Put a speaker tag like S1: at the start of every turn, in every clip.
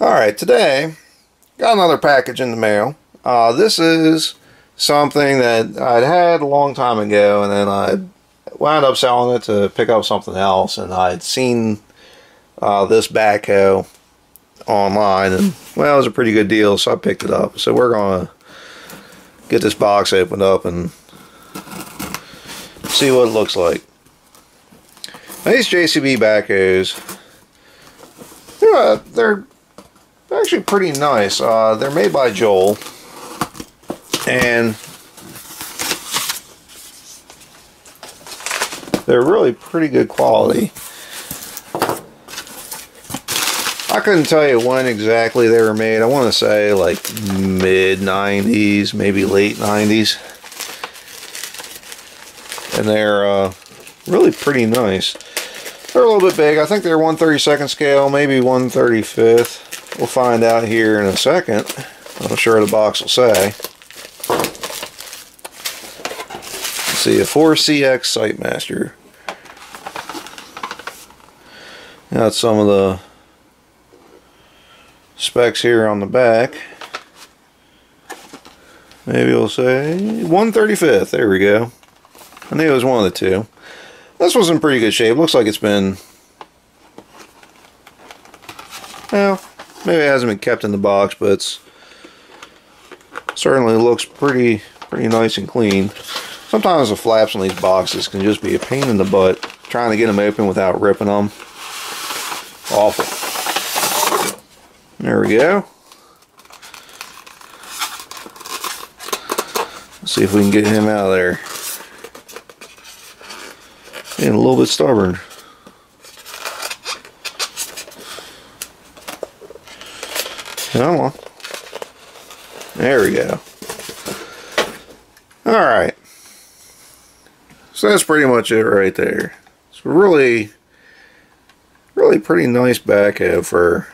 S1: Alright, today got another package in the mail. This is something that I'd had a long time ago, and then I wound up selling it to pick up something else, and I'd seen this backhoe online, and well, it was a pretty good deal, so I picked it up. So we're gonna get this box opened up and see what it looks like. Now, these JCB backhoes, they're actually pretty nice. They're made by Joal, and they're really pretty good quality. I couldn't tell you when exactly they were made. I want to say like mid 90s, maybe late 90s. And they're really pretty nice. They're a little bit big. I think they're 1/32 scale, maybe 1/35. We'll find out here in a second. I'm sure the box will say. Let's see, a 4CX Sitemaster. Got some of the specs here on the back. Maybe we'll say 1/35. There we go. I knew it was one of the two. This one's in pretty good shape. Looks like it's been, well, maybe it hasn't been kept in the box, but it's certainly looks pretty nice and clean. Sometimes the flaps on these boxes can just be a pain in the butt trying to get them open without ripping them. Awful. There we go. Let's see if we can get him out of there. Getting a little bit stubborn. Come on. There we go. Alright. So that's pretty much it right there. It's really pretty nice backhoe for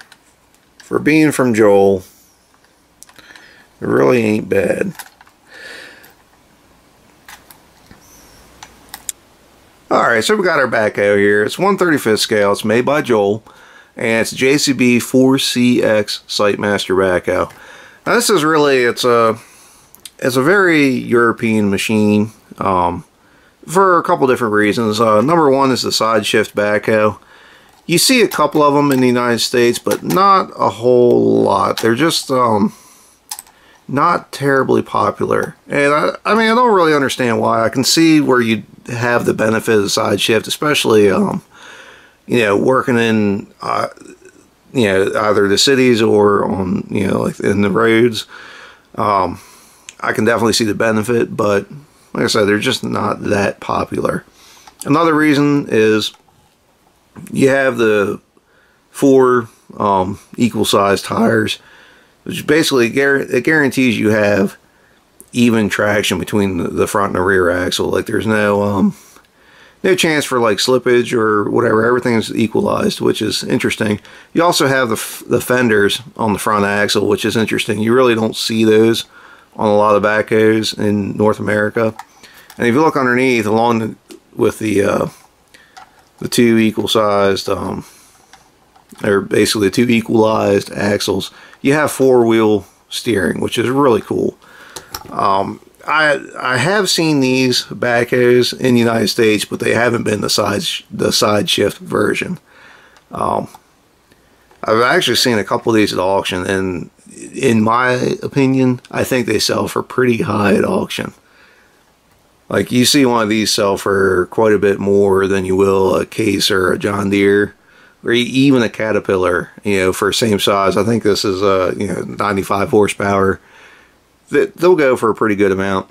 S1: being from Joal. It really ain't bad. Alright, so we got our backhoe here. It's 1/35 scale. It's made by Joal, and it's JCB 4CX Sitemaster backhoe. Now this is really, it's a very European machine for a couple different reasons. Number one is the side shift backhoe. You see a couple of them in the United States, but not a whole lot. They're just not terribly popular. And I mean, I don't really understand why. I can see where you have the benefit of the side shift, especially you know, working in you know, either the cities or on, you know, like in the roads. I can definitely see the benefit, but like I said, they're just not that popular. Another reason is you have the 4 equal sized tires, which basically it guarantees you have even traction between the front and the rear axle. Like there's no chance for like slippage or whatever. Everything is equalized, which is interesting. You also have the fenders on the front axle, which is interesting. You really don't see those on a lot of backhoes in North America. And if you look underneath, along with the 2 equal sized, or basically the 2 equalized axles, you have 4-wheel steering, which is really cool. I have seen these backhoes in the United States, but they haven't been the side shift version. I've actually seen a couple of these at auction, and in my opinion, I think they sell for pretty high at auction. Like, you see one of these sell for quite a bit more than you will a Case or a John Deere, or even a Caterpillar, you know, for same size. I think this is you know, 95 horsepower. They'll go for a pretty good amount.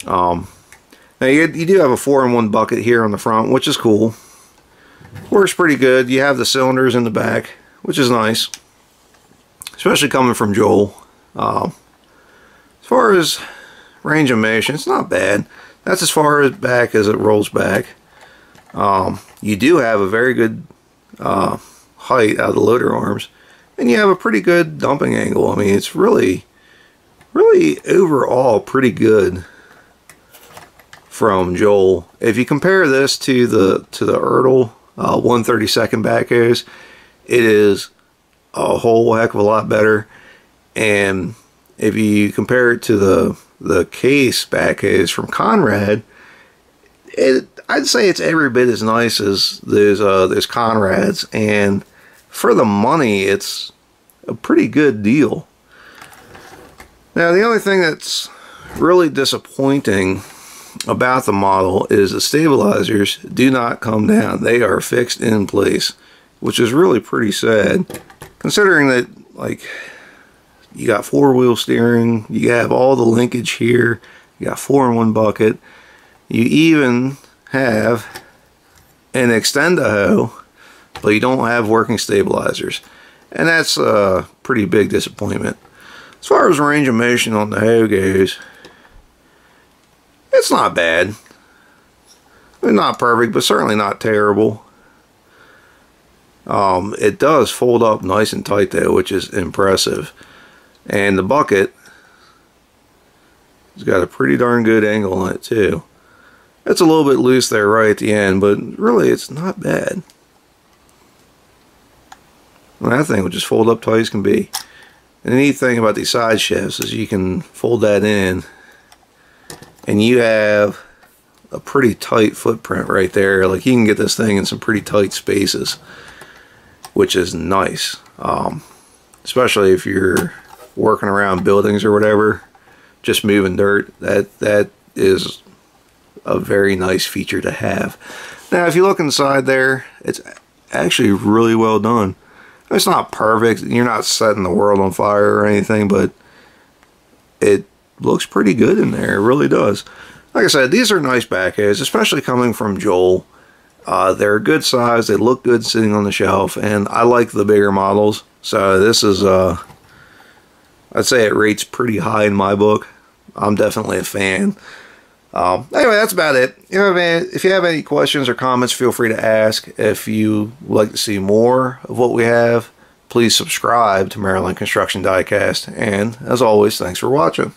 S1: Now you do have a 4-in-1 bucket here on the front, which is cool. Works pretty good. You have the cylinders in the back, which is nice, especially coming from Joal. As far as range of motion, it's not bad. That's as far as back as it rolls back. You do have a very good height out of the loader arms, and you have a pretty good dumping angle. I mean, it's really overall pretty good from Joal. If you compare this to the Ertl 1/32 backhoes, it is a whole heck of a lot better. And if you compare it to the case Backhoes from Conrad, I'd say it's every bit as nice as there's Conrad's, and for the money, it's a pretty good deal. Now, the only thing that's really disappointing about the model is the stabilizers do not come down. They are fixed in place, which is really pretty sad, considering that, like, you got 4-wheel steering, you have all the linkage here, you got 4-in-1 bucket, you even have an extend-a-hoe, but you don't have working stabilizers. And that's a pretty big disappointment. As far as range of motion on the hoe goes, it's not bad. I mean, not perfect, but certainly not terrible. It does fold up nice and tight though, which is impressive. And the bucket has got a pretty darn good angle on it too. It's a little bit loose there right at the end, but really it's not bad. And that thing will just fold up tight as can be. And the neat thing about these side shafts is you can fold that in and you have a pretty tight footprint right there. Like, you can get this thing in some pretty tight spaces, which is nice. Especially if you're working around buildings or whatever, just moving dirt. That is a very nice feature to have. Now, if you look inside there, it's actually really well done. It's not perfect. You're not setting the world on fire or anything, but it looks pretty good in there. It really does. Like I said, these are nice backhoes, especially coming from Joal. They're a good size. They look good sitting on the shelf, and I like the bigger models. So this is, I'd say it rates pretty high in my book. I'm definitely a fan. Anyway, that's about it. If you have any questions or comments, feel free to ask. If you would like to see more of what we have, please subscribe to Maryland Construction Diecast. And as always, thanks for watching.